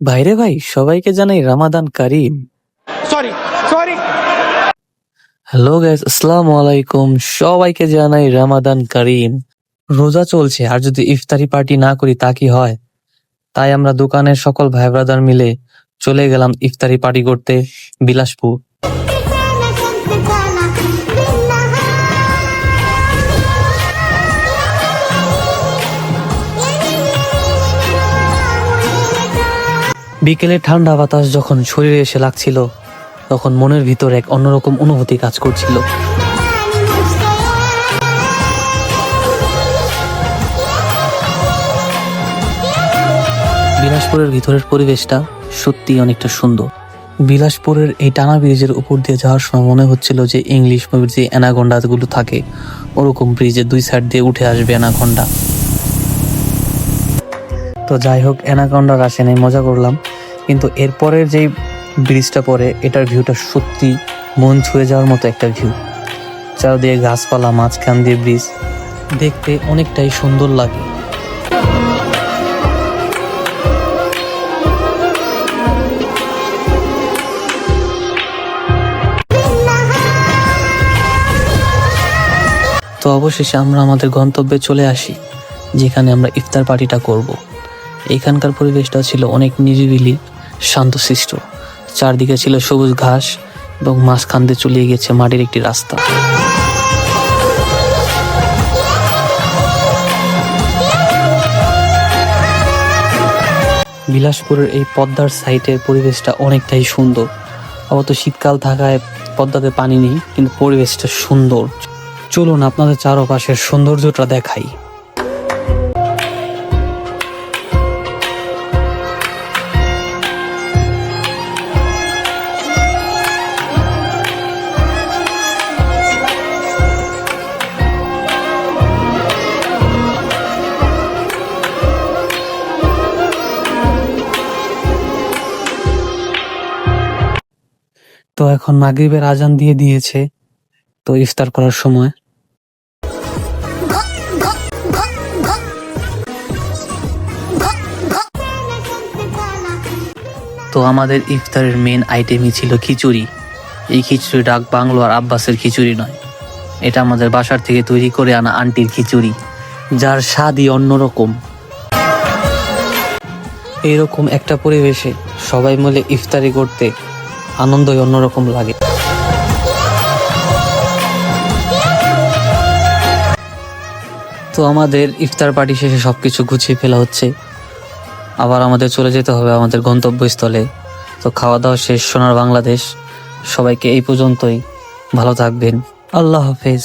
ভাইরে ভাই, সবাইকে জানাই রামাদান কারিম। Sorry sorry. হ্যালো গাইস, আসসালামু আলাইকুম। সবাইকে জানাই রামাদান কারিম। রোজা চলছে, আর যদি ইফতারি পার্টি না করি তা কি হয়? তাই আমরা দোকানের সকল ভাই ব্রাদার মিলে চলে গেলাম ইফতারি পার্টি করতে বিলাসপুর। বিকেলে ঠান্ডা বাতাস যখন শরীরে এসে লাগছিল, তখন মনের ভিতর এক অন্যরকম অনুভূতি কাজ করছিল। বিলাসপুরের ভিতরের পরিবেশটা সত্যি অনেকটা সুন্দর। বিলাসপুরের এই টানা ব্রিজের উপর দিয়ে যাওয়ার সময় মনে হচ্ছিল যে ইংলিশ মুভির যে অ্যানাকোন্ডা গুলো থাকে, ওরকম ব্রিজের দুই সাইড দিয়ে উঠে আসবে অ্যানাকোন্ডা। তো যাই হোক, অ্যানাকোন্ডার আসে নাই, মজা করলাম। কিন্তু এরপরের যে ব্রিজটা পরে, এটার ভিউটা সত্যি মন ছুঁয়ে যাওয়ার মতো একটা ভিউ। চারদিকে গাছপালা, মাঝখান দিয়ে ব্রিজ, দেখতে অনেকটাই সুন্দর লাগে। তো অবশেষে আমরা আমাদের গন্তব্যে চলে আসি, যেখানে আমরা ইফতার পার্টিটা করব। এখানকার পরিবেশটা ছিল অনেক নিরিবিলি, শান্তশিষ্ট। চারদিকে ছিল সবুজ ঘাস এবং মাঝখান দিয়ে চলে গেছে মাটির একটি রাস্তা। বিলাসপুরের এই পদ্মার সাইটের পরিবেশটা অনেকটাই সুন্দর। অবশ্য শীতকাল থাকায় পদ্মাতে পানি নেই, কিন্তু পরিবেশটা সুন্দর। চলুন আপনাদের চারপাশের সৌন্দর্যটা দেখাই। তো এখন মাগরিবের আজান দিয়ে দিয়েছে, তো ইফতার করার সময়। তো আমাদের ইফতারের মেন আইটেমই ছিল খিচুড়ি। এই খিচুড়ি ডাক বাংলো আর আব্বাসের খিচুড়ি নয়, এটা আমাদের বাসার থেকে তৈরি করে আনা আন্টির খিচুড়ি, যার স্বাদই অন্যরকম। এইরকম একটা পরিবেশে সবাই মিলে ইফতারি করতে আনন্দই অন্যরকম লাগে। তো আমাদের ইফতার পার্টি শেষে সবকিছু গুছিয়ে ফেলা হচ্ছে, আবার আমাদের চলে যেতে হবে আমাদের গন্তব্যস্থলে। তো খাওয়া দাওয়া শেষ, সোনার বাংলাদেশ। সবাইকে এই পর্যন্তই, ভালো থাকবেন, আল্লাহ হাফেজ।